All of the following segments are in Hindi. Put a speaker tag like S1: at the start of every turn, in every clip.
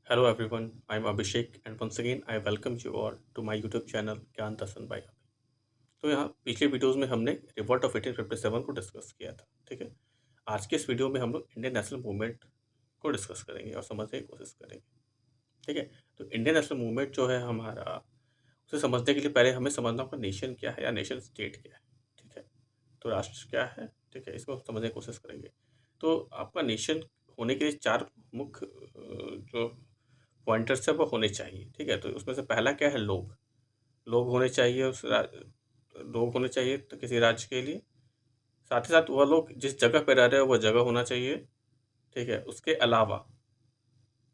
S1: Hello everyone, I'm Abhishek and once again I welcome you all to my YouTube channel ज्ञान दर्शन बाय अभि। तो यहाँ पिछले वीडियोस में हमने रिवॉल्ट ऑफ 1857 को डिस्कस किया था, ठीक है। आज के इस वीडियो में हम लोग इंडियन नेशनल मूवमेंट को डिस्कस करेंगे और समझने की कोशिश करेंगे, ठीक है। तो इंडियन नेशनल मूवमेंट जो है हमारा, उसे समझने के लिए पहले हमें समझना होगा नेशन क्या है या नेशन स्टेट क्या है, ठीक है। तो राष्ट्र क्या है, ठीक है, इसको समझने की कोशिश करेंगे। तो आपका नेशन होने के लिए चार मुख्य जो पॉइंटर्स है वो होने चाहिए, ठीक है। तो उसमें से पहला क्या है, लोग लोग होने चाहिए लोग होने चाहिए तो किसी राज्य के लिए। साथ ही साथ वह लोग जिस जगह पे रह रहे हो वह जगह होना चाहिए, ठीक है। उसके अलावा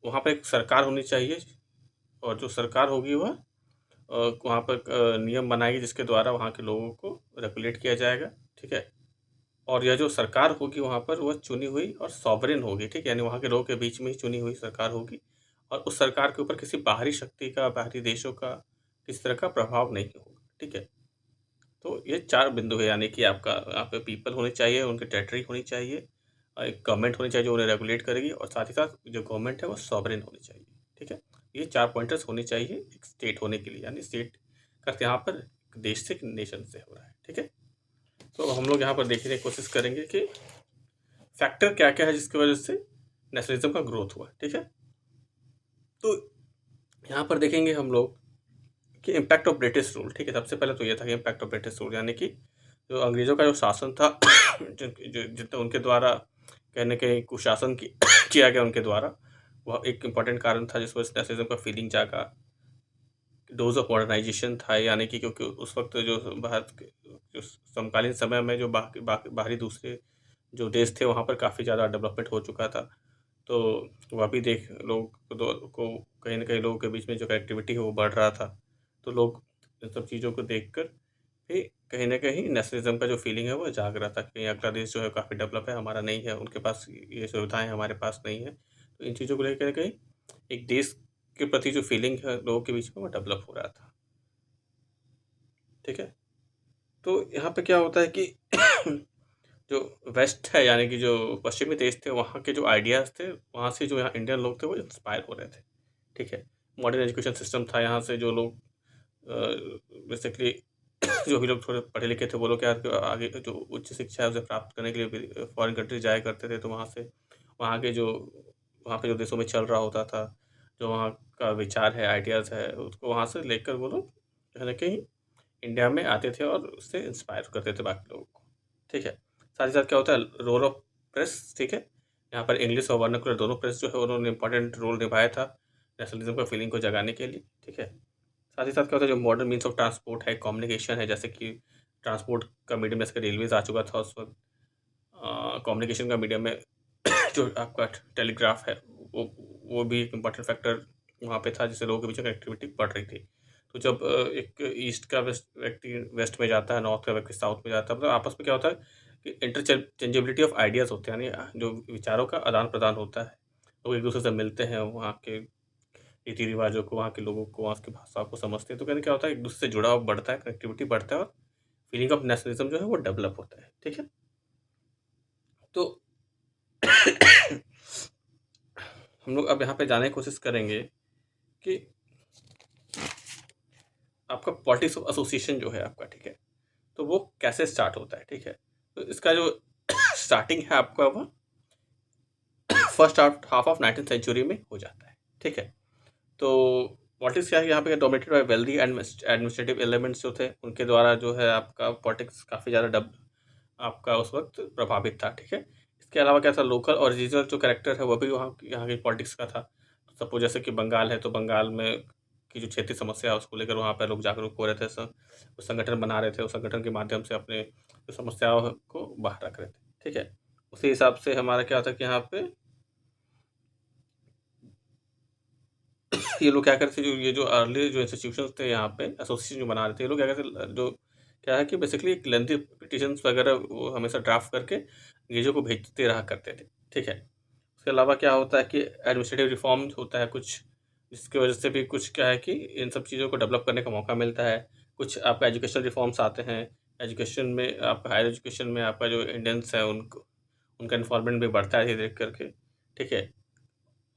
S1: वहाँ पर एक सरकार होनी चाहिए और जो सरकार होगी वह वहाँ पर नियम बनाएगी जिसके द्वारा वहाँ के लोगों को रेगुलेट किया जाएगा, ठीक है। और यह जो सरकार होगी वहाँ पर वह चुनी हुई और सॉवरेन होगी, ठीक है, यानी वहाँ के लोगों के बीच में ही चुनी हुई सरकार होगी और उस सरकार के ऊपर किसी बाहरी शक्ति का, बाहरी देशों का किसी तरह का प्रभाव नहीं होगा, ठीक है। तो ये चार बिंदु है, यानी कि आपका यहाँ पे पीपल होने चाहिए, उनकी टेरिटरी होनी चाहिए और एक गवर्नमेंट होनी चाहिए जो उन्हें रेगुलेट करेगी और साथ ही साथ जो गवर्नमेंट है वो सॉवरेन होनी चाहिए, ठीक है। ये चार पॉइंटर्स होने चाहिए एक स्टेट होने के लिए, यानी स्टेट का यहाँ पर देश से नेशन से हो रहा है, ठीक है। तो हम लोग यहाँ पर देखने की कोशिश करेंगे कि फैक्टर क्या क्या है जिसकी वजह से नेशनलिज्म का ग्रोथ हुआ, ठीक है। तो यहाँ पर देखेंगे हम लोग कि इम्पैक्ट ऑफ ब्रिटिश रूल, ठीक है। सबसे पहले तो ये था कि इम्पैक्ट ऑफ ब्रिटिश रूल, यानी कि जो अंग्रेज़ों का जो शासन था जितना उनके द्वारा कहीं न कहीं कुशासन किया गया उनके द्वारा, वह एक इम्पॉर्टेंट कारण था जिस वजह से नेशनलिज्म का फीलिंग जागा। डोज ऑफ मॉडर्नाइजेशन था, यानी कि क्योंकि उस वक्त जो भारत के जो समकालीन समय में जो बाहरी दूसरे जो देश थे वहाँ पर काफ़ी ज़्यादा डेवलपमेंट हो चुका था। तो वह भी देख लोग को कहीं न कहीं लोगों के बीच में जो कनेक्टिविटी है वो बढ़ रहा था। तो लोग इन सब चीज़ों को देखकर भी कहीं न कहीं नेशनलिज़्म का जो फीलिंग है वो जाग रहा था कि अगला देश जो है काफ़ी डेवलप है, हमारा नहीं है, उनके पास ये सुविधाएँ हमारे पास नहीं है। तो इन चीज़ों को लेकर कहीं एक देश के प्रति जो फीलिंग है लोगों के बीच में वो डेवलप हो रहा था, ठीक है। तो यहाँ पे क्या होता है कि जो वेस्ट है, यानी कि जो पश्चिमी देश थे, वहाँ के जो आइडियाज़ थे, वहाँ से जो यहाँ इंडियन लोग थे वो इंस्पायर हो रहे थे, ठीक है। मॉडर्न एजुकेशन सिस्टम था, यहाँ से जो लोग बेसिकली जो भी लोग थोड़े पढ़े लिखे थे वो लोग क्या आगे जो उच्च शिक्षा है उसे प्राप्त करने के लिए फॉरेन कंट्री जाया करते थे। तो वहाँ से वहाँ के जो वहाँ पे जो देशों में चल रहा होता था, जो वहाँ का विचार है, आइडियाज़ है, उसको वहाँ से लेकर वो लोग कहीं न कहीं इंडिया में आते थे और उससे इंस्पायर करते थे बाकी लोगों को, ठीक है। साथ ही साथ क्या होता है, रोल ऑफ प्रेस, ठीक है। यहाँ पर इंग्लिश और वर्नाक्युलर दोनों प्रेस जो है उन्होंने इंपॉर्टेंट रोल निभाया था नेशनलिज्म का फीलिंग को जगाने के लिए, ठीक है। साथ ही साथ क्या होता है, जो मॉडर्न मीन्स ऑफ ट्रांसपोर्ट है, कम्युनिकेशन है, जैसे कि ट्रांसपोर्ट का मीडियम जैसे रेलवेज आ चुका था उस वक्त। कम्युनिकेशन का मीडियम में जो आपका टेलीग्राफ है वो वो भी एक इम्पॉर्टेंट फैक्टर वहाँ पे था जिससे लोगों के बीच में कनेक्टिविटी बढ़ रही थी। तो जब एक ईस्ट का व्यक्ति वेस्ट में जाता है, नॉर्थ का व्यक्ति साउथ में जाता है, मतलब आपस में क्या होता है कि इंटरचेंजेबिलिटी ऑफ आइडियाज़ होते हैं, यानी जो विचारों का आदान प्रदान होता है। लोग एक दूसरे से मिलते हैं, वहाँ के रीति रिवाजों को, वहाँ के लोगों को, वहाँ की भाषा को समझते हैं। तो कहने क्या होता है, एक दूसरे से जुड़ाव बढ़ता है, कनेक्टिविटी बढ़ता है और फीलिंग ऑफ नेशनलिज्म जो है वो डेवलप होता है, ठीक है। तो हम लोग अब यहाँ पे जाने की कोशिश करेंगे कि आपका पॉलिटिक्स ऑफ एसोसिएशन जो है आपका, ठीक है, तो वो कैसे स्टार्ट होता है, ठीक है। तो इसका जो स्टार्टिंग है आपका वो first half of 19th century में हो जाता है, ठीक है। तो पॉलिटिक्स क्या है, यहाँ पे dominated by wealthy administrative elements जो थे उनके द्वारा जो है आपका पॉलिटिक्स काफ़ी ज़्यादा आपका उस वक्त प्रभावित था, ठीक है। इसके अलावा क्या था, लोकल और रीजनल जो कैरेक्टर है वो भी वहाँ यहाँ की पॉलिटिक्स का था। तो सपोज जैसे कि बंगाल है, तो बंगाल में की जो क्षेत्रीय समस्या है उसको लेकर वहाँ पर लोग जागरूक हो रहे थे, संगठन बना रहे थे, उस संगठन के माध्यम से अपने जो समस्याओं को बाहर रख रहे थे, ठीक है। उसी हिसाब से हमारा क्या था कि यहाँ पे ये लोग क्या करते थे, जो ये जो अर्ली जो इंस्टीट्यूशंस थे यहाँ पे एसोसिएशन जो बना रहे थे, ये लोग क्या करते थे, जो क्या है कि बेसिकली एक लेंथी पिटिशंस वगैरह वो हमेशा ड्राफ्ट करके अंग्रेजों को भेजते रहा करते थे, ठीक है। उसके अलावा क्या होता है कि एडमिनिस्ट्रेटिव रिफॉर्म होता है कुछ, जिसकी वजह से भी कुछ क्या है कि इन सब चीज़ों को डेवलप करने का मौका मिलता है। कुछ आपका एजुकेशनल रिफॉर्म्स आते हैं, एजुकेशन में आपका हायर एजुकेशन में आपका जो इंडियंस है उनको उनका इन्वॉल्वमेंट भी बढ़ता है धीरे धीरे करके, ठीक है।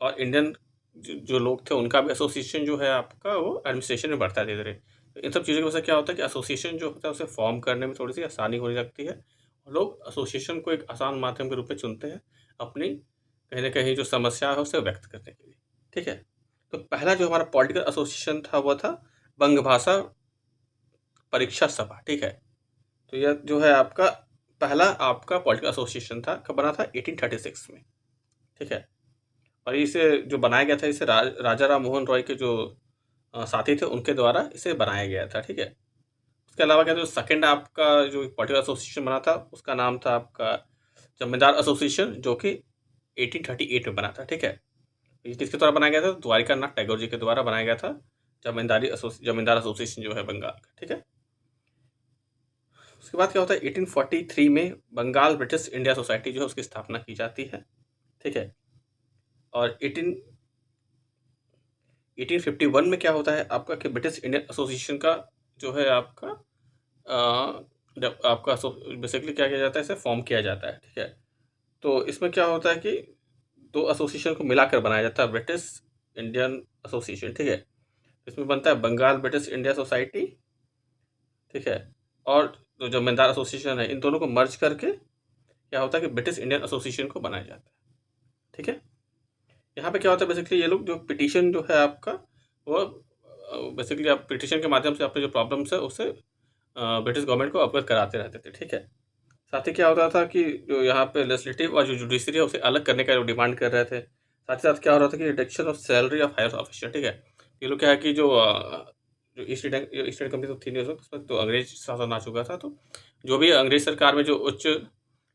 S1: और इंडियन जो लोग थे उनका भी एसोसिएशन जो है आपका वो एडमिनिस्ट्रेशन में बढ़ता है धीरे-धीरे। तो इन सब चीज़ों की वजह से क्या होता है कि एसोसिएशन जो होता है उसे फ़ॉर्म करने में थोड़ी-सी आसानी होने लगती है। और लोग एसोसिएशन को एक आसान माध्यम के रूप में चुनते हैं, अपनी कहीं न कहीं जो समस्या है उसे व्यक्त करने के लिए। ठीक है? तो पहला जो हमारा पॉलिटिकल एसोसिएशन था वो था बंग भाषा परीक्षा सभा। ठीक है? तो यह जो है आपका पहला आपका पॉलिटिकल एसोसिएशन था, कब बना था? 1836 में। ठीक है? और इसे जो बनाया गया था, इसे राजा राम मोहन रॉय के जो साथी थे उनके द्वारा इसे बनाया गया था। ठीक है? उसके अलावा क्या, जो सेकंड आपका जो पॉलिटिकल एसोसिएशन बना था उसका नाम था आपका जमींदार एसोसिएशन, जो कि 1838 में बना था। ठीक है? ये किसके द्वारा बनाया गया था? द्वारिका नाथ टैगोर जी के द्वारा बनाया गया था जमींदार एसोसिएशन जो है बंगाल का। ठीक है? उसके बाद क्या होता है, 1843 में बंगाल ब्रिटिश इंडिया सोसाइटी जो है उसकी स्थापना की जाती है। ठीक है? और 1851 में क्या होता है आपका कि ब्रिटिश इंडियन एसोसिएशन का जो है आपका जब आपका बेसिकली क्या किया जाता है, इसे फॉर्म किया जाता है। ठीक है? तो इसमें क्या होता है कि दो एसोसिएशन को मिलाकर बनाया जाता है, ब्रिटिश इंडियन एसोसिएशन। ठीक है? इसमें बनता है बंगाल ब्रिटिश इंडिया सोसाइटी। ठीक है? और जो जमींदार एसोसिएशन है, इन दोनों को मर्ज करके क्या होता है कि ब्रिटिश इंडियन एसोसिएशन को बनाया जाता है। ठीक है? यहाँ पे क्या होता है, बेसिकली ये लोग जो पिटीशन जो है आपका वो बेसिकली आप पिटीशन के माध्यम से अपने जो प्रॉब्लम्स है उससे ब्रिटिश गवर्नमेंट को अवगत कराते रहते थे। ठीक है? साथ ही क्या होता था कि जो यहाँ पे लेजिस्लेटिव और जो जुडिशरी है उसे अलग करने का जो डिमांड कर रहे थे। साथ ही साथ क्या हो रहा था कि reduction of salary of higher officer. ठीक है? ये लोग क्या है कि जो ईस्ट इंडिया कंपनी तो थी नहीं उस वक्त, उसमें तो अंग्रेज शासन आ चुका था। तो जो भी अंग्रेज सरकार में जो उच्च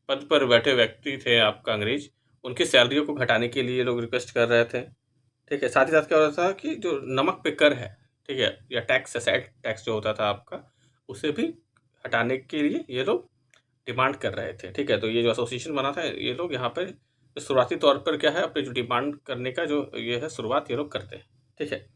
S1: पद पर बैठे व्यक्ति थे आपका अंग्रेज, उनकी सैलरियों को घटाने के लिए लोग रिक्वेस्ट कर रहे थे। ठीक है? साथ ही साथ क्या हो रहा था कि जो नमक पे कर है, ठीक है, या टैक्स, सेट टैक्स जो होता था आपका, उसे भी हटाने के लिए ये लोग डिमांड कर रहे थे। ठीक है? तो ये जो एसोसिएशन बना था, ये लोग यहाँ पे शुरुआती तौर पर क्या है, अपने जो डिमांड करने का जो ये है शुरुआत ये लोग करते हैं। ठीक है?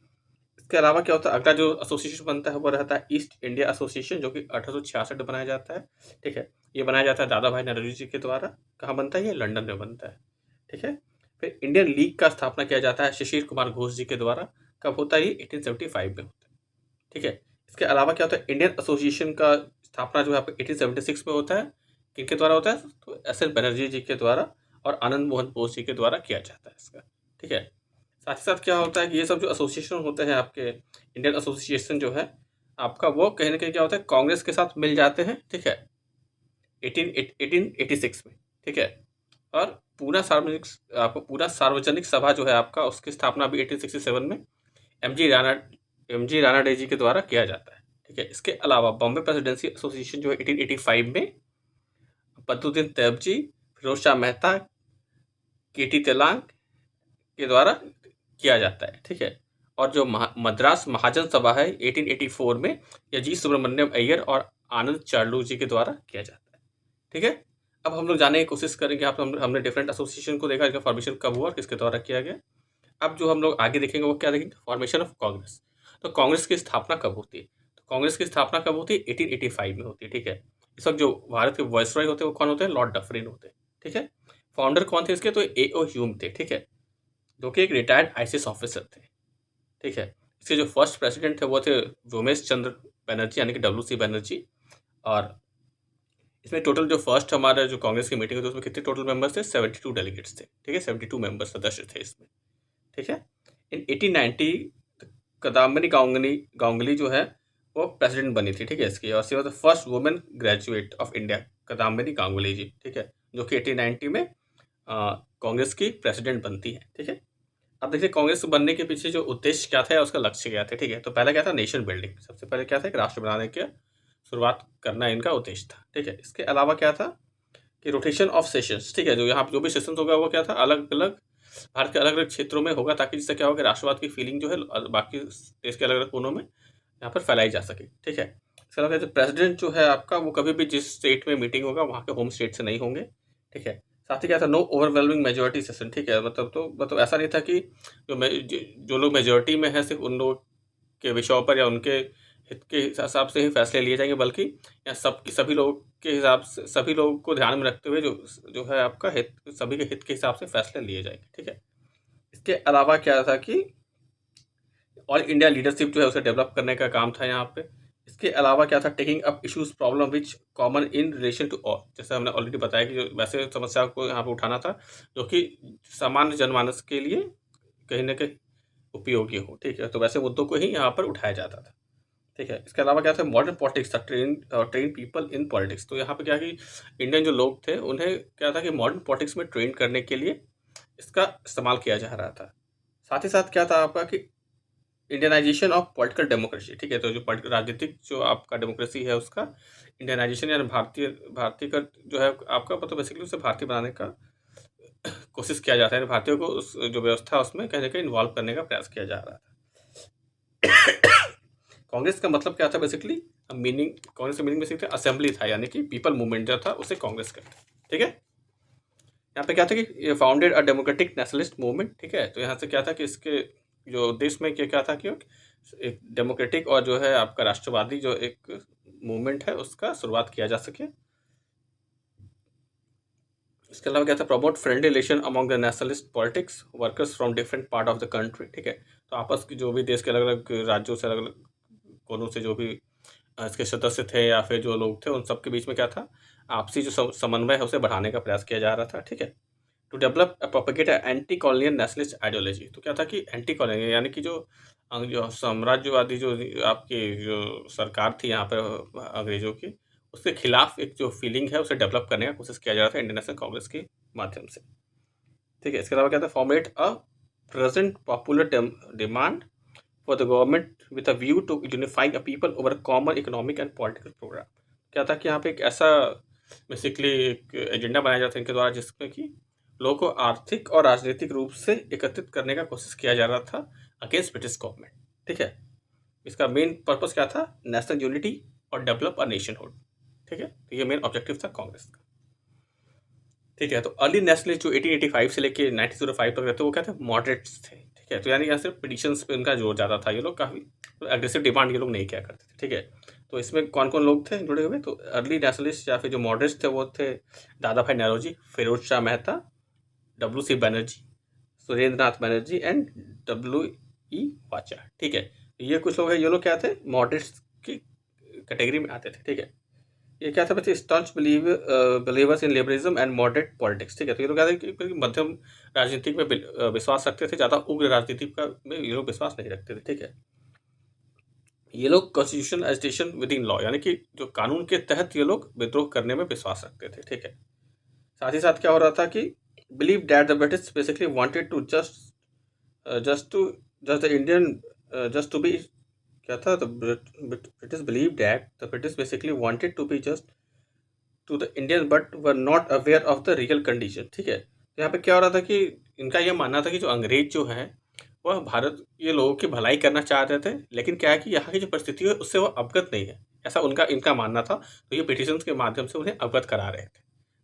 S1: इसके अलावा क्या होता है, अगला जो एसोसिएशन बनता है वो रहता है ईस्ट इंडिया एसोसिएशन, जो कि 1866 में बनाया जाता है। ठीक है? ये बनाया जाता है दादा भाई नौरोजी जी के द्वारा। कहाँ बनता है? ये लंदन में बनता है। ठीक है? फिर इंडियन लीग का स्थापना किया जाता है शिशिर कुमार घोष जी के द्वारा। कब होता है? ये 1875 में होता है। ठीक है? इसके अलावा क्या होता है, इंडियन एसोसिएशन का स्थापना जो है आपका 1876 में होता है। किनके द्वारा होता है? तो एस एल बनर्जी जी के द्वारा और आनंद मोहन बोस जी के द्वारा किया जाता है इसका। ठीक है? साथ ही साथ क्या होता है कि ये सब जो एसोसिएशन होते हैं आपके, इंडियन एसोसिएशन जो है आपका, वो कहीं ना कहीं क्या होता है, कांग्रेस के साथ मिल जाते हैं। ठीक है? 1886 में। ठीक है? और पूरा सार्वजनिक सभा जो है आपका, उसकी स्थापना भी 1867 में एम जी राणा डे जी के द्वारा किया जाता है। ठीक है? इसके अलावा बॉम्बे प्रेसिडेंसी एसोसिएशन जो है 1885 में बद्रुद्दीन तैयब जी, फिरोज शाह मेहता, के टी तेलांग के द्वारा किया जाता है। ठीक है? और जो मद्रास महाजन सभा है 1884 में, यह जी सुब्रमण्यम अय्यर और आनंद चार्लू जी के द्वारा किया जाता है। ठीक है? अब हम लोग जानने की कोशिश करेंगे। आप हमने डिफरेंट एसोसिएशन को देखा, इनका फॉर्मेशन कब हुआ और किसके द्वारा किया गया। अब जो हम लोग आगे देखेंगे वो क्या देखेंगे, फॉर्मेशन ऑफ कांग्रेस। तो कांग्रेस की स्थापना कब होती है? तो कांग्रेस की स्थापना कब होती है? 1885 में होती है। ठीक है? इस वक्त जो भारत के वायसरॉय होते हैं वो कौन होते हैं? लॉर्ड डफरिन होते हैं। ठीक है? फाउंडर कौन थे इसके? तो ए.ओ. ह्यूम थे। ठीक है? जो कि एक रिटायर्ड आईसीएस ऑफिसर थे। ठीक है? इसके जो फर्स्ट प्रेसिडेंट थे वो थे व्योमेश चंद्र बनर्जी, यानी कि डब्ल्यू सी बनर्जी। और इसमें टोटल जो फर्स्ट हमारा जो कांग्रेस की मीटिंग हुई थी उसमें कितने टोटल मेंबर्स थे? 72 डेलीगेट्स थे। ठीक है? 72 मेंबर्स सदस्य थे इसमें। ठीक है? इन 1890 कदम्बनी गांगुली जो है वो प्रेसिडेंट बनी थी। ठीक है? इसकी, और she was the first women graduate of India, Kadambini Ganguly ji. ठीक है? जो कि 1890 में कांग्रेस की प्रेसिडेंट बनती है। ठीक है? अब देखिए कांग्रेस बनने के पीछे जो उद्देश्य क्या था या उसका लक्ष्य क्या था। ठीक है? तो पहला क्या था? Nation building. सबसे पहले क्या था? एक राष्ट्र बनाने की शुरुआत करना इनका उद्देश्य था। ठीक है? इसके अलावा क्या था कि रोटेशन ऑफ सेशंस। ठीक है? जो यहाँ जो भी सेशन होगा वो क्या था, अलग अलग भारत के अलग अलग क्षेत्रों में होगा, ताकि जिससे क्या होगा, राष्ट्रवाद की फीलिंग जो है बाकी देश के अलग अलग कोनों में यहाँ पर फैलाई जा सके। ठीक है? इसके अलावा प्रेसिडेंट जो है आपका, वो कभी भी जिस स्टेट में मीटिंग होगा वहाँ के होम स्टेट से नहीं होंगे। ठीक है? साथ ही क्या था? No overwhelming majority session. ठीक है? मतलब ऐसा नहीं था कि जो लोग मेजोरिटी में है सिर्फ उन लोग के विषयों पर या उनके हित के हिसाब से ही फैसले लिए जाएंगे, बल्कि या सभी लोगों के हिसाब से, सभी लोगों को ध्यान में रखते हुए जो जो है आपका हित, सभी के हित के हिसाब से फैसले लिए जाएंगे। ठीक है? इसके अलावा क्या था कि ऑल इंडिया लीडरशिप जो है उसे डेवलप करने का काम था यहाँ पे। इसके अलावा क्या था, taking up issues problem which common in relation to all, जैसे हमने ऑलरेडी बताया कि जो वैसे समस्या को यहाँ पे उठाना था जो कि सामान्य जनमानस के लिए कहीं ना कहीं उपयोगी हो, ठीक है। तो वैसे मुद्दों को ही यहाँ पर उठाया जाता था, ठीक है। इसके अलावा क्या था, मॉडर्न पॉलिटिक्स था, ट्रेन पीपल इन पॉलिटिक्स। तो यहाँ पे क्या कि इंडियन जो लोग थे उन्हें क्या था कि मॉडर्न पॉलिटिक्स में ट्रेन करने के लिए इसका इस्तेमाल किया जा रहा था। साथ ही साथ क्या था आपका कि इंडियनाइजेशन ऑफ पॉलिटिकल डेमोक्रेसी, ठीक है। तो जो राजनीतिक जो आपका डेमोक्रेसी है उसका इंडियनाइजेशन यानी भारतीय भारतीय का जो है आपका मतलब बेसिकली उसे भारतीय बनाने का कोशिश किया जाता है, भारतीयों को उस जो व्यवस्था है उसमें कहीं ना कहीं इन्वॉल्व करने का प्रयास किया जा रहा था। कांग्रेस का मतलब क्या था बेसिकली, मीनिंग कांग्रेस का मीनिंग बेसिकली असेंबली था, यानी कि पीपल मूवमेंट जो था उसे कांग्रेस कहते हैं, ठीक है। यहाँ पे क्या था कि ये founded a democratic nationalist movement, ठीक है। तो यहाँ से क्या था कि इसके जो देश में क्या था कि एक डेमोक्रेटिक और जो है आपका राष्ट्रवादी जो एक मूवमेंट है उसका शुरुआत किया जा सके। इसके अलावा क्या था, promote friendly relation among the nationalist politics workers from different part of the country, ठीक है। तो आपस की जो भी देश के अलग अलग राज्यों से अलग अलग कोनों से जो भी इसके सदस्य थे या फिर जो लोग थे उन सबके बीच में क्या था, आपसी जो समन्वय है उसे बढ़ाने का प्रयास किया जा रहा था, ठीक है। To develop propagate anti colonial nationalist ideology. तो क्या था कि एंटी कॉलोनियल यानी कि जो साम्राज्यवादी जो आपकी जो सरकार थी यहाँ पर अंग्रेजों की, उसके खिलाफ एक जो फीलिंग है उसे डेवलप करने का कोशिश किया जा रहा था इंडियन नेशनल कांग्रेस के माध्यम से, ठीक है। इसके अलावा क्या था, formulate a present popular demand for the government with a view to unifying a people over common economic and political programme. क्या था कि यहाँ पे एक ऐसा बेसिकली एक एजेंडा बनाया जाता है इनके द्वारा जिसमें कि लोगों को आर्थिक और राजनीतिक रूप से एकत्रित करने का कोशिश किया जा रहा था अगेंस्ट ब्रिटिश गवर्नमेंट, ठीक है। इसका मेन पर्पस क्या था, नेशनल यूनिटी और डेवलप अ नेशनहुड, ठीक है। तो ये मेन ऑब्जेक्टिव था कांग्रेस का, ठीक है। तो अर्ली नेशनलिस्ट जो 1885 से लेके 1905 तक रहते वो क्या थे, मॉडरेट्स थे, ठीक है। तो यानी यहाँ सिर्फ पिटिशंस पे उनका जोर ज़्यादा था, ये लोग काफ़ी एग्रेसिव डिमांड ये लोग नहीं किया करते थे, ठीक है। तो इसमें कौन कौन लोग थे जुड़े हुए, तो अर्ली नेशनलिस्ट या फिर जो मॉडरेट्स थे वो थे Dadabhai Naoroji, Firoz Shah Mehta, WC Banerjee, Surendra Nath Banerjee and WE Wacha, ठीक है। ये कुछ लोग हैं, ये लोग क्या थे, मॉडरेट्स की कैटेगरी में आते थे, ठीक है। ये क्या था बच्चे, staunch believers in liberalism and moderate politics, ठीक है। तो ये लोग क्या थे कि मध्यम राजनीति में विश्वास रखते थे, ज़्यादा उग्र राजनीति का में ये लोग विश्वास नहीं रखते थे, ठीक है। ये लोग constitution agitation with in law यानी कि जो कानून के तहत ये लोग विद्रोह करने में विश्वास रखते थे, ठीक है। साथ ही साथ क्या हो रहा था कि believe that the British basically wanted to just the Indian just to be, क्या था, the British believe that the British basically wanted to be just to the Indian but were not aware of the real condition, ठीक है। तो यहाँ पे क्या हो रहा था कि इनका यह मानना था कि जो अंग्रेज जो है वह भारत ये लोगों की भलाई करना चाहते थे, लेकिन क्या है कि यहाँ की जो परिस्थिति है उससे वह अवगत नहीं है, ऐसा उनका इनका मानना था। तो ये पिटिशंस के माध्यम से उन्हें अवगत करा रहे थे,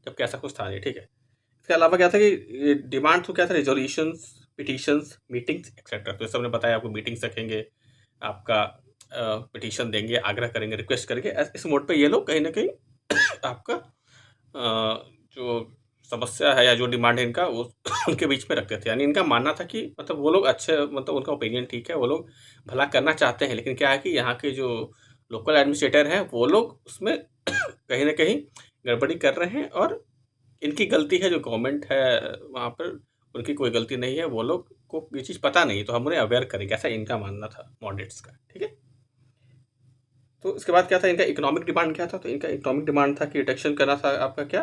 S1: जबकि ऐसा कुछ था नहीं, ठीक है। इसके अलावा क्या था कि डिमांड तो क्या था, रेजोल्यूशंस, पिटिशंस, मीटिंग्स एक्सेट्रा। तो जैसे हमने बताया आपको, मीटिंग्स रखेंगे, आपका पिटिशन देंगे, आग्रह करेंगे, रिक्वेस्ट करेंगे, इस मोड पे ये लोग कहीं ना कहीं आपका जो समस्या है या जो डिमांड है इनका वो उनके बीच में रखते थे। यानी इनका मानना था कि मतलब वो लोग अच्छे, मतलब उनका ओपिनियन ठीक है, वो लोग भला करना चाहते हैं, लेकिन क्या है कि यहाँ के जो लोकल एडमिनिस्ट्रेटर हैं वो लोग उसमें कहीं ना कहीं गड़बड़ी कर रहे हैं और इनकी गलती है, जो गवर्नमेंट है वहाँ पर उनकी कोई गलती नहीं है, वो लोग को ये चीज़ पता नहीं है, तो हम उन्हें अवेयर करेंगे, ऐसा इनका मानना था मॉडरेट्स का, ठीक है। तो इसके बाद क्या था, इनका इकोनॉमिक डिमांड क्या था, तो इनका इकोनॉमिक डिमांड था कि रिडक्शन करना था आपका क्या,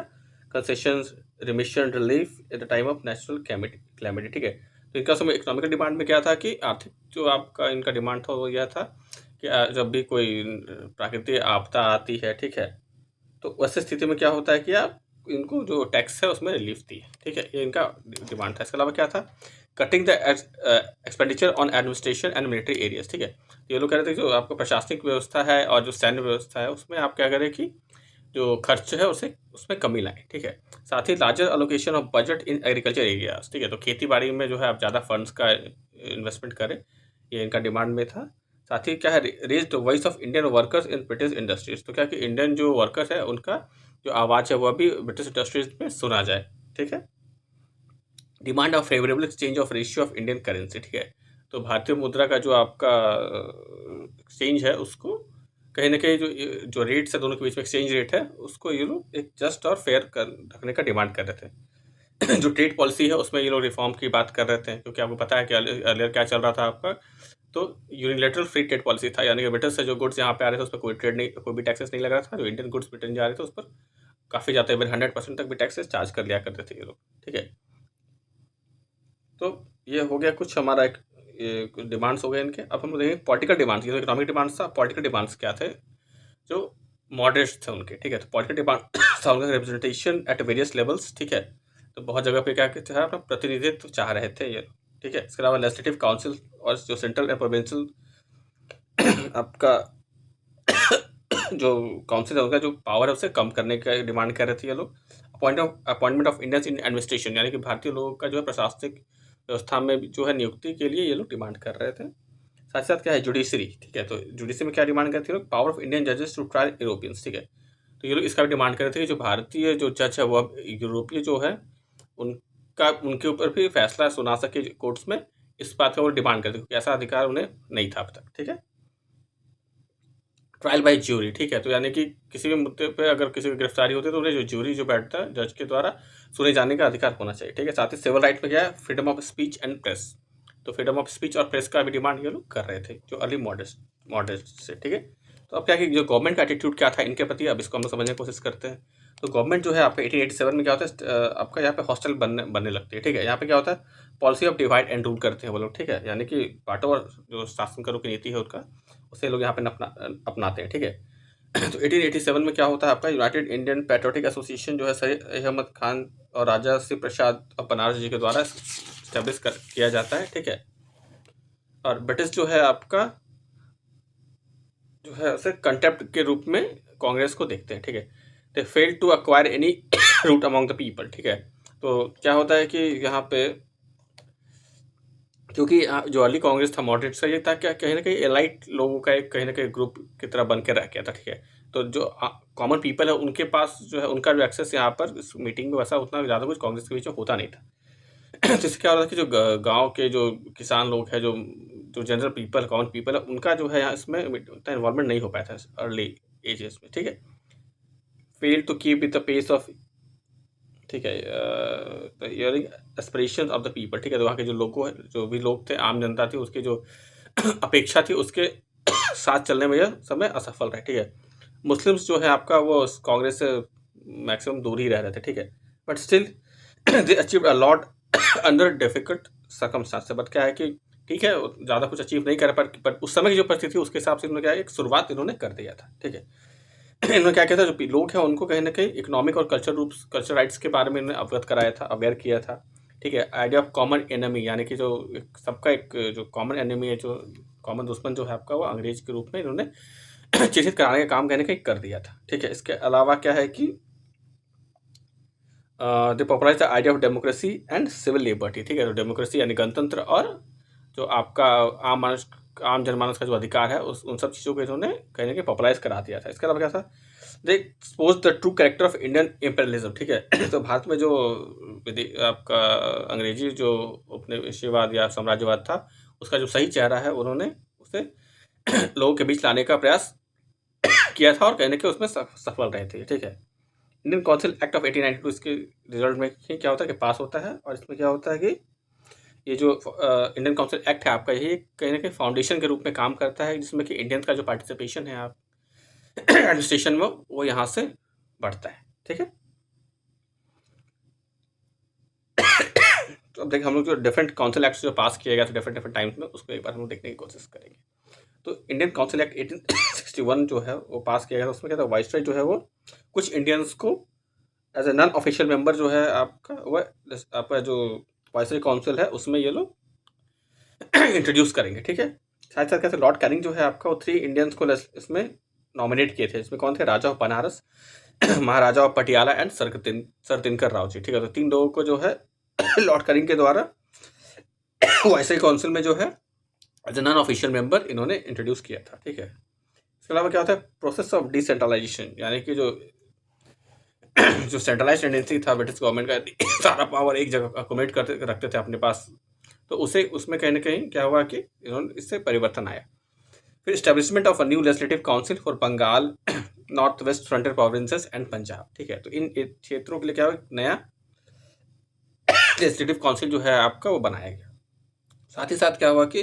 S1: concessions, remission, relief at the time of natural calamity, ठीक है। तो इनका समय इकोनॉमिकल डिमांड में क्या था कि आर्थिक जो आपका इनका डिमांड था वो यह था कि जब भी कोई प्राकृतिक आपदा आती है, ठीक है, तो वैसे स्थिति में क्या होता है कि आप इनको जो टैक्स है उसमें रिलीफ दी, ठीक है। ये इनका डिमांड था। इसके अलावा क्या था, cutting the expenditure on administration and military areas, ठीक है। ये लोग कह रहे थे जो आपका प्रशासनिक व्यवस्था है और जो सैन्य व्यवस्था है उसमें आप क्या करें कि जो खर्च है उसे उसमें कमी लाएं, ठीक है। साथ ही larger allocation of budget in agriculture areas, ठीक है। तो खेती बाड़ी में जो है आप ज़्यादा फंड्स का इन्वेस्टमेंट करें, ये इनका डिमांड में था। साथ ही क्या है, raise the voice of Indian workers in British industries. तो क्या कि इंडियन जो वर्कर्स है उनका जो आवाज़ है वह भी ब्रिटिश इंडस्ट्रीज में सुना जाए, ठीक है। Demand of favourable exchange of ratio of Indian currency, ठीक है। तो भारतीय मुद्रा का जो आपका एक्सचेंज है उसको कहीं न कहीं जो रेट्स है दोनों के बीच में एक्सचेंज रेट है उसको ये लोग एक जस्ट और फेयर कर रखने का डिमांड कर रहे थे। जो ट्रेड पॉलिसी है उसमें ये लोग रिफॉर्म की बात कर रहे थे, क्योंकि आपको पता है कि अर्लियर क्या चल रहा था आपका, तो यूनिलैटरल फ्री ट्रेड पॉलिसी था, यानी कि ब्रिटेन से जो गुड्स यहाँ पे आ रहे थे उस पर कोई भी टैक्सेस नहीं लग रहा था। जो इंडियन गुड्स ब्रिटेन जा रहे थे उस पर काफ़ी ज़्यादा, इवन 100% तक भी टैक्सेस चार्ज कर लिया करते थे ये लोग, ठीक है। तो ये हो गया कुछ हमारा एक ये डिमांड्स हो गए इनके। अब हम देखेंगे पॉलिटिकल डिमांड्स। ये तो इकोनॉमिक डिमांड्स था, पॉलिटिकल डिमांड्स क्या थे जो मॉडरेट्स थे उनके, ठीक है। तो पॉलिटिकल डिमांड था उनका रिप्रेजेंटेशन एट वेरियस लेवल्स, ठीक है। तो बहुत जगह पे क्या कहते हैं अपना प्रतिनिधित्व चाह रहे थे ये, ठीक है। इसके अलावा लेजिस्लेटिव काउंसिल और जो सेंट्रल एंड प्रोविंशियल आपका जो काउंसिल है उनका जो पावर है उसे कम करने का डिमांड कर रहे थे ये लोग। Appointment of Indians in administration, यानी कि भारतीय लोगों का जो है प्रशासनिक व्यवस्था में जो है नियुक्ति के लिए ये लोग डिमांड कर रहे थे। साथ साथ क्या है जुडिशरी, ठीक है। तो जुडिशरी में क्या डिमांड करते हैं लोग, पावर ऑफ इंडियन जजेस टू ट्रायल यूरोपियंस, ठीक है। तो ये लोग इसका भी डिमांड कर रहे थे कि जो भारतीय जो जज है वो अब यूरोपीय जो है उनका उनके ऊपर भी फैसला सुना सके कोर्ट्स में, इस बात का वो डिमांड करते, क्योंकि ऐसा अधिकार उन्हें नहीं था अब तक, ठीक है। ट्रायल बाय ज्यूरी, ठीक है। तो यानी कि किसी भी मुद्दे पे अगर किसी की गिरफ्तारी होती है तो उन्हें जो ज्यूरी जो बैठता है जज के द्वारा सुने जाने का अधिकार होना चाहिए, ठीक है। साथ ही सिविल राइट में क्या है, freedom of speech and press. तो फ्रीडम ऑफ स्पीच और प्रेस का भी डिमांड ये लोग कर रहे थे जो अर्ली मॉडरेट से, ठीक है। तो अब क्या कि जो गवर्नमेंट का एटीट्यूड क्या था इनके प्रति, अब इसको हम लोग समझने की कोशिश करते हैं। तो गवर्नमेंट जो है आपका 1887 में क्या होता है, आपका यहाँ पे हॉस्टल बनने लगती है, ठीक है। यहाँ पे क्या होता है, policy of divide and rule करते हैं वो लोग, ठीक है। यानी कि बांटो और जो शासन करो की नीति है उनका, उसे लोग यहाँ पे अपनाते हैं, ठीक है। तो 1887 में क्या होता है आपका, यूनाइटेड इंडियन पैट्रियोटिक एसोसिएशन जो है सैयद अहमद खान और राजा श्री प्रसाद ऑफ बनारस जी के द्वारा स्टैब्लिश किया जाता है, ठीक है। और ब्रिटिश जो है आपका जो है उसे कंटेम्प्ट के रूप में कांग्रेस को देखते हैं, ठीक है। They fail to acquire any root among the people, ठीक है। तो क्या होता है कि यहाँ पे क्योंकि जो अर्ली कांग्रेस था मॉडरेट सा, ये था क्या कहीं ना कहीं एलाइट लोगों का एक कहीं ना कहीं ग्रुप की तरह बन के रह गया था, ठीक है। तो जो कॉमन पीपल है उनके पास जो है उनका जो एक्सेस यहाँ पर इस मीटिंग में वैसा उतना ज़्यादा कुछ कांग्रेस के बीच में होता नहीं था। तो इससे क्या हो रहा था कि जो गांव के जो किसान लोग हैं, जो जो जनरल पीपल कॉमन पीपल है, उनका जो है यहाँ इसमें उतना इन्वॉल्वमेंट नहीं हो पाया था अर्ली एजेस में, ठीक है। Fail to keep with the pace of, ठीक है, एस्पिरेशन ऑफ द पीपल, ठीक है। तो वहाँ के जो लोगों जो भी लोग थे, आम जनता थी, उसकी जो अपेक्षा थी उसके साथ चलने में यह समय असफल रहे, ठीक है। मुस्लिम्स जो है आपका वो कांग्रेस से मैक्सिमम दूर ही रह रहे थे, ठीक है। But still they achieve a lot under difficult circumstance. But क्या है कि ठीक है ज़्यादा कुछ अचीव नहीं कर पाए, पर उस समय की जो परिस्थिति थी उसके हिसाब से इन्होंने क्या है, एक शुरुआत इन्होंने कर दिया था, ठीक है। इन्होंने क्या किया था, जो लोग हैं उनको कहीं ना कहीं इकोनॉमिक और कल्चर राइट्स के बारे में इन्होंने अवगत कराया था, अवेयर किया था, ठीक है। आइडिया ऑफ कॉमन एनिमी, यानी कि जो सबका एक जो कॉमन एनिमी है, जो कॉमन दुश्मन जो है आपका, वो अंग्रेज के रूप में इन्होंने चिन्हित कराने का काम कहने कहीं कर दिया था, ठीक है। इसके अलावा क्या है कि they popularise the idea of democracy and civil liberty, ठीक है। तो डेमोक्रेसी यानी गणतंत्र और जो आपका आम जनमानस का जो अधिकार है उन सब चीज़ों को इन्होंने कहीं ना कहीं पॉपुलराइज करा दिया था। इसके अलावा क्या था, they expose the true character of Indian imperialism, ठीक है। तो भारत में जो आपका अंग्रेजी जो उपनिवेशवाद या साम्राज्यवाद था उसका जो सही चेहरा है उन्होंने उसे लोगों के बीच लाने का प्रयास किया था और कहने के उसमें सफल रहे थे, ठीक है। इंडियन काउंसिल एक्ट ऑफ 1892 इसके रिजल्ट में क्या होता है कि पास होता है, और इसमें क्या होता है कि ये जो इंडियन काउंसिल एक्ट है आपका, ये कहीं ना कहीं फाउंडेशन के रूप में काम करता है, जिसमें कि इंडियंस का जो पार्टिसिपेशन है आप एडमिनिस्ट्रेशन में वो यहाँ से बढ़ता है, ठीक है। तो अब देखिए हम लोग जो डिफरेंट काउंसिल एक्ट्स जो पास किए गए थे डिफरेंट टाइम्स में, उसको एक बार हम लोग देखने की कोशिश करेंगे। तो इंडियन काउंसिल एक्ट 1861 जो है वो पास किया गया था। उसमें क्या था, वाइसरॉय जो है वो कुछ इंडियंस को as a non official member जो है आपका वह आपका जो वाइसरॉय काउंसिल है उसमें ये लोग इंट्रोड्यूस करेंगे, ठीक है। साथ साथ कैसे लॉर्ड कैनिंग जो है आपका वो 3 इंडियंस को इसमें नॉमिनेट किए थे। इसमें कौन थे, Raja of Banaras, Maharaja of Patiala and sir Dinkar Rao ji, ठीक है। तो 3 लोगों को जो है लॉर्ड कैनिंग के द्वारा वाइसरॉय काउंसिल में जो है as a non official member इन्होंने इंट्रोड्यूस किया था, ठीक है। इसके अलावा क्या होता है, प्रोसेस ऑफ डिसेंट्रलाइजेशन, यानी कि जो जो सेंट्रलाइज टेंडेंसी था ब्रिटिश गवर्नमेंट का सारा पावर एक जगह अकोमोडेट करते रखते थे अपने पास, तो उसे उसमें कहीं ना कहीं क्या हुआ कि इन्होंने इससे परिवर्तन आया। फिर establishment of a new legislative council for Bengal, north west frontier provinces and Punjab, ठीक है। तो इन क्षेत्रों के लिए क्या हुआ, नया लेजिस्लेटिव काउंसिल जो है आपका वो बनाया गया। साथ ही साथ क्या हुआ कि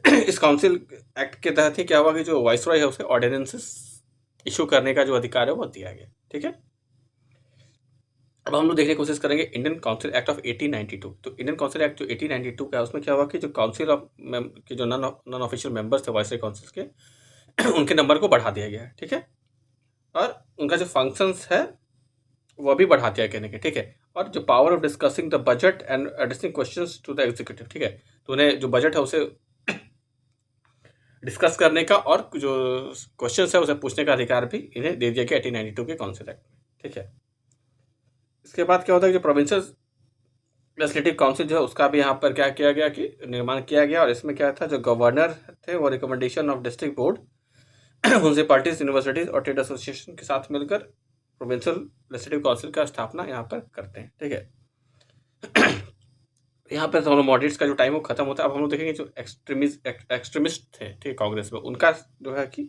S1: इस काउंसिल एक्ट के तहत ही क्या हुआ कि जो वाइसरॉय है उसे ऑर्डिनेंसेस इशू करने का जो अधिकार है वो दिया गया, ठीक है। अब हम लोग देखने की कोशिश करेंगे इंडियन काउंसिल एक्ट ऑफ 1892। तो इंडियन काउंसिल एक्ट जो 1892 का है उसमें क्या हुआ कि जो काउंसिल ऑफ के जो नॉन ऑफिशियल मेंबर्स थे वाइसरॉय काउंसिल के उनके नंबर को बढ़ा दिया गया है, ठीक है। और उनका जो फंक्शंस है वो भी बढ़ा दिया कहने के, ठीक है। और जो power of discussing the budget and addressing questions to the executive, ठीक है। तो उन्हें जो बजट है उसे डिस्कस करने का और जो क्वेश्चंस है उसे पूछने का अधिकार भी इन्हें दे दिया गया 1892 के काउंसिल एक्ट में, ठीक है। इसके बाद क्या होता है कि जो प्रोविंशियल लेजिस्लेटिव काउंसिल जो है उसका भी यहाँ पर क्या किया गया कि निर्माण किया गया। और इसमें क्या था, जो गवर्नर थे वो recommendation of district board, municipalities, universities और ट्रेड एसोसिएशन के साथ मिलकर प्रोविंशियल लेजिस्लेटिव काउंसिल का स्थापना यहाँ पर करते हैं, ठीक है। यहाँ पर दोनों मॉडरेट्स का जो टाइम वो खत्म होता है। अब हम लोग देखेंगे जो एक्सट्रीमिस्ट थे, ठीक है, कांग्रेस में, उनका जो है कि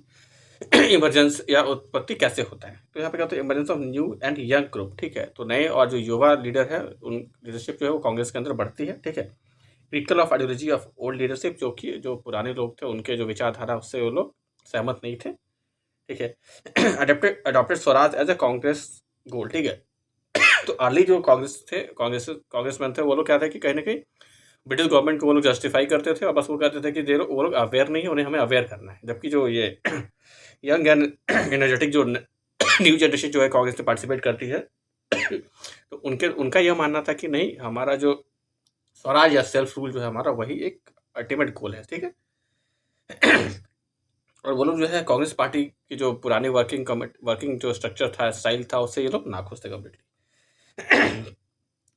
S1: इमरजेंस या उत्पत्ति कैसे होता है। तो यहाँ पे क्या होता है, emergence of new and young group, ठीक है। तो नए और जो युवा लीडर है उन लीडरशिप जो है वो कांग्रेस के अंदर बढ़ती है, ठीक है। Critical of ideology of old leadership, जो कि जो पुराने लोग थे उनके जो विचारधारा उससे वो लोग सहमत नहीं थे, ठीक है। Adopted swaraj as a Congress goal, ठीक है। तो अर्ली जो कांग्रेसमैन थे वो लोग क्या थे कि कहीं ना कहीं ब्रिटिश गवर्नमेंट को वो लोग जस्टिफाई करते थे और बस वो कहते थे कि वो लोग अवेयर नहीं है, उन्हें हमें अवेयर करना है। जबकि जो ये यंग एंड एनर्जेटिक जो न्यू जनरेशन जो है कांग्रेस में पार्टिसिपेट करती है, तो उनका यह मानना था कि नहीं, हमारा जो स्वराज या सेल्फ रूल जो है हमारा वही एक अल्टीमेट गोल है, ठीक है। और वो लोग जो है कांग्रेस पार्टी की जो पुरानी वर्किंग जो स्ट्रक्चर था, स्टाइल था, उससे ये लोग नाखुश थे कम्प्लीटली।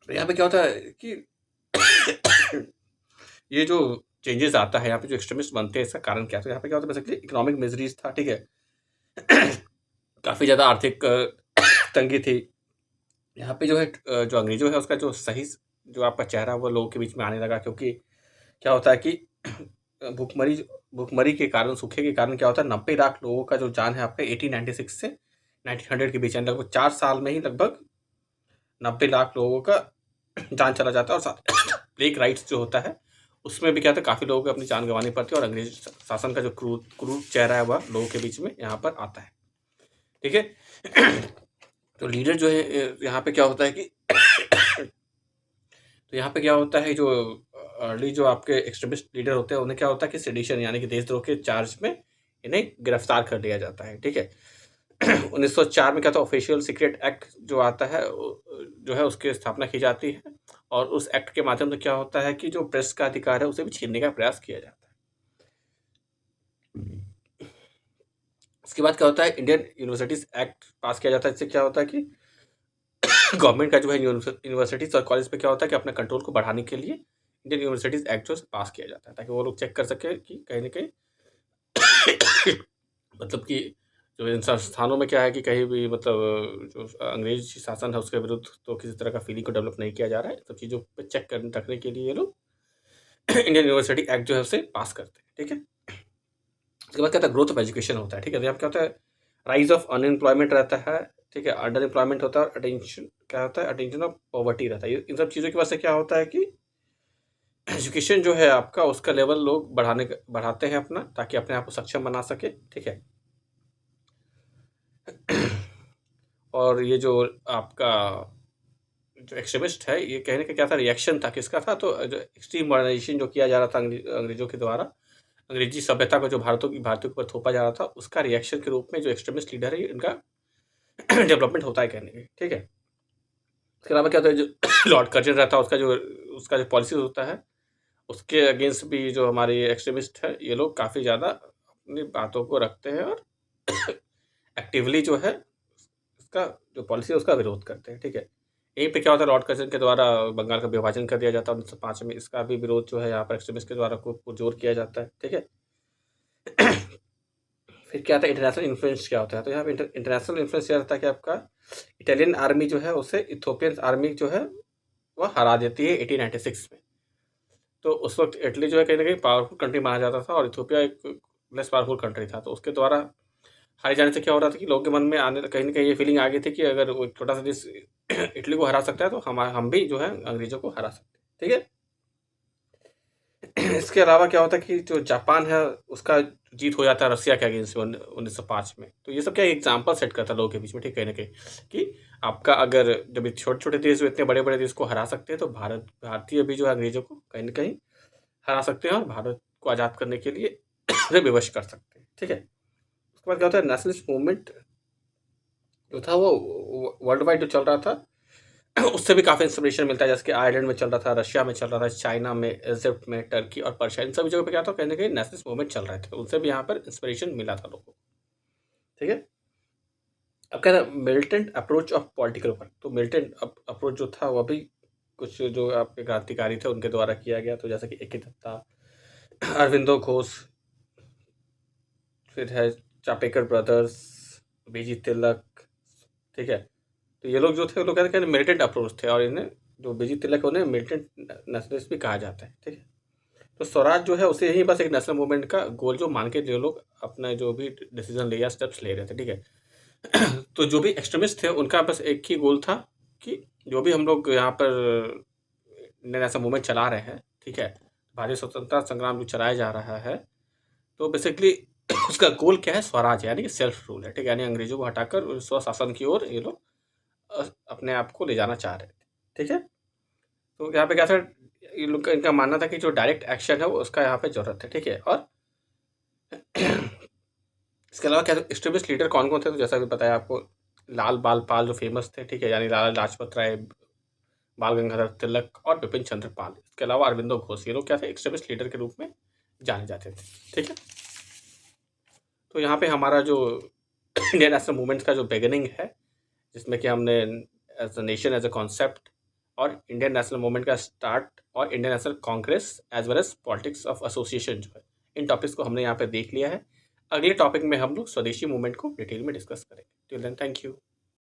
S1: तो यहाँ पे क्या होता है कि ये जो चेंजेस आता है, यहाँ पे जो एक्सट्रीमिस्ट बनते हैं, इसका कारण क्या है। तो यहाँ पे क्या होता है, बेसिकली इकोनॉमिक मिजरीज था, ठीक है। काफ़ी ज़्यादा आर्थिक तंगी थी। यहाँ पे जो है जो अंग्रेजों है उसका जो सही जो आपका चेहरा वो लोगों के बीच में आने लगा, क्योंकि क्या होता है कि भूखमरी के कारण, सूखे के कारण क्या होता है, 90 लाख लोगों का जो जान है आपका 1896 से 1900 के बीच में, लगभग 4 साल में ही लगभग 90 लाख लोगों का जान चला जाता है। और साथ प्लेग राइट्स जो होता है उसमें भी क्या था, काफ़ी लोगों को अपनी जान गंवानी पड़ती है। और अंग्रेज शासन का जो क्रूर चेहरा है वह लोगों के बीच में यहाँ पर आता है, ठीक है। तो लीडर जो है यहाँ पे क्या होता है कि तो यहाँ पे क्या होता है, जो अर्ली जो आपके एक्सट्रीमिस्ट लीडर होते हैं उन्हें क्या होता है कि सेडिशन यानी कि देशद्रोह के चार्ज में इन्हें गिरफ्तार कर लिया जाता है, ठीक है। 1904 में क्या था, ऑफिशियल सीक्रेट एक्ट जो आता है जो है उसकी स्थापना की जाती है। और उस एक्ट के माध्यम से क्या होता है कि जो प्रेस का अधिकार है उसे भी छीनने का प्रयास किया जाता है। उसके बाद क्या होता है, इंडियन यूनिवर्सिटीज एक्ट पास किया जाता है। इससे क्या होता है कि गवर्नमेंट का जो है यूनिवर्सिटीज और कॉलेज पे क्या होता है कि अपने कंट्रोल को बढ़ाने के लिए इंडियन यूनिवर्सिटीज एक्ट जो पास किया जाता है, ताकि वो लोग चेक कर सके कि कहीं ना कहीं मतलब कि जो इन संस्थानों में क्या है कि कहीं भी मतलब जो अंग्रेज शासन है उसके विरुद्ध तो किसी तरह का फीलिंग को डेवलप नहीं किया जा रहा है। सब चीज़ों पे चेक कर रखने के लिए ये लोग इंडियन यूनिवर्सिटी एक्ट जो है उसे पास करते हैं, ठीक है। उसके बाद क्या होता है, ग्रोथ ऑफ एजुकेशन होता है, ठीक है। तो यहाँ क्या होता है, राइज ऑफ अनएम्प्लॉयमेंट रहता है, ठीक है, अंडर एम्प्लॉयमेंट होता है, और अटेंशन क्या होता है, अटेंशन ऑफ पॉवर्टी रहता है। इन सब चीज़ों की वजह से क्या होता है कि एजुकेशन जो है आपका उसका लेवल लोग बढ़ाते हैं अपना, ताकि अपने आप को सक्षम बना सके, ठीक है। और ये जो आपका जो एक्सट्रीमिस्ट है ये कहने का क्या था, रिएक्शन था, किसका था, तो जो एक्सट्रीम मॉडर्नाइजेशन जो किया जा रहा था अंग्रेजों के द्वारा, अंग्रेजी सभ्यता को जो भारतीयों के ऊपर थोपा जा रहा था, उसका रिएक्शन के रूप में जो एक्सट्रीमिस्ट लीडर है इनका डेवलपमेंट होता है कहने के, ठीक है। उसके अलावा क्या होता है, जो लॉर्ड कर्जन रहता है उसका जो पॉलिसी होता है उसके अगेंस्ट भी जो हमारे एक्सट्रीमिस्ट है ये लोग काफ़ी ज़्यादा अपनी बातों को रखते हैं और एक्टिवली जो है इसका जो पॉलिसी है उसका विरोध करते हैं, ठीक है। यहीं पे क्या होता है, लॉर्ड कर्जन के द्वारा बंगाल का विभाजन कर दिया जाता है 1905 में। इसका भी विरोध जो है यहाँ पर एक्सट्रीमिस्ट के द्वारा को जोर किया जाता है, ठीक है। फिर क्या था इंटरनेशनल इन्फ्लुएंस क्या होता है, तो यहाँ पे इंटरनेशनल इन्फ्लुएंस यह रहता है कि आपका इटालियन आर्मी जो है उसे इथोपियन आर्मी जो है वह हरा देती है 1896 में। तो उस वक्त इटली जो है कहीं ना कहीं पावरफुल कंट्री माना जाता था और इथोपिया एक लेस पावरफुल कंट्री था, तो उसके द्वारा हारे जाने से क्या हो रहा था कि लोगों के मन में आने कहीं ना कहीं ये फीलिंग आ गई थी कि अगर वो एक छोटा सा देश इटली को हरा सकता है तो हम भी जो है अंग्रेजों को हरा सकते हैं, ठीक है। इसके अलावा क्या होता है कि जो जापान है उसका जीत हो जाता है रसिया के अगेंस्ट में 1905 में। तो ये सब क्या एग्जाम्पल सेट करता है लोगों के बीच में, ठीक कहीं ना कहीं कि आपका अगर जब ये छोटे छोटे देश जो इतने बड़े बड़े देश को हरा सकते हैं तो भारतीय भी जो है अंग्रेजों को कहीं ना कहीं हरा सकते हैं और भारत को आज़ाद करने के लिए उन्हें विवश कर सकते हैं, ठीक है। उसके बाद क्या होता है नेशनलिस्ट मूवमेंट जो था वो वर्ल्ड वाइड जो चल रहा था उससे भी काफ़ी इंस्पिरेशन मिलता है, जैसे कि आयरलैंड में चल रहा था, रशिया में चल रहा था, चाइना में, इजिप्ट में, टर्की और पर्शिया, इन सभी जगह पे क्या था कहीं ना कहीं नेशनलिस्ट मूवमेंट चल रहे थे, उनसे भी यहाँ पर इंस्पिरेशन मिला था लोगों को, ठीक है। अब क्या था militant approach of political work, तो मिलिटेंट अप्रोच जो था वह भी कुछ जो आपके क्रांतिकारी थे उनके द्वारा किया गया, तो जैसे कि ए के दत्ता, अरविंदो घोष, फिर है चापेकर ब्रदर्स, बीजी तिलक, ठीक है। तो ये लोग जो थे वो लोग कहते हैं मिलिटेंट अप्रोच थे और इन्हें जो बीजी तिलक है उन्हें मिलिटेंट नेशनलिस्ट भी कहा जाता है, ठीक है। तो स्वराज जो है उसे यही बस एक नेशनल मूवमेंट का गोल जो मान के जो लोग अपना जो भी डिसीजन ले या स्टेप्स ले रहे थे, ठीक है। तो जो भी एक्सट्रीमिस्ट थे उनका बस एक ही गोल था कि जो भी हम लोग यहाँ पर इंडियन नेशनल मूवमेंट चला रहे हैं, ठीक है, भारतीय स्वतंत्रता संग्राम जो चलाया जा रहा है, तो बेसिकली उसका गोल क्या है स्वराज यानी कि सेल्फ रूल है, ठीक है, यानी अंग्रेजों को हटाकर स्वशासन की ओर ये लोग अपने आप को ले जाना चाह रहे थे, ठीक है। तो यहाँ पे क्या था ये लोग का इनका मानना था कि जो डायरेक्ट एक्शन है वो उसका यहाँ पे जरूरत है, ठीक है। और इसके अलावा क्या एक्सट्रीमिस्ट लीडर कौन कौन थे, तो जैसा भी बताया आपको लाल बाल पाल जो फेमस थे, ठीक है, यानी लाला लाजपत राय, बाल गंगाधर तिलक और बिपिन चंद्र पाल, इसके अलावा अरविंदो घोष, ये लोग क्या थे एक्सट्रीमिस्ट लीडर के रूप में जाने जाते थे, ठीक है। तो यहाँ पे हमारा जो इंडियन नेशनल मूवमेंट का जो बिगिनिंग है जिसमें कि हमने as a nation as a concept और इंडियन नेशनल मूवमेंट का स्टार्ट और Indian national Congress as well as politics of association जो है, इन टॉपिक्स को हमने यहाँ पे देख लिया है। अगले टॉपिक में हम लोग स्वदेशी मूवमेंट को डिटेल में डिस्कस करेंगे। Till then thank you.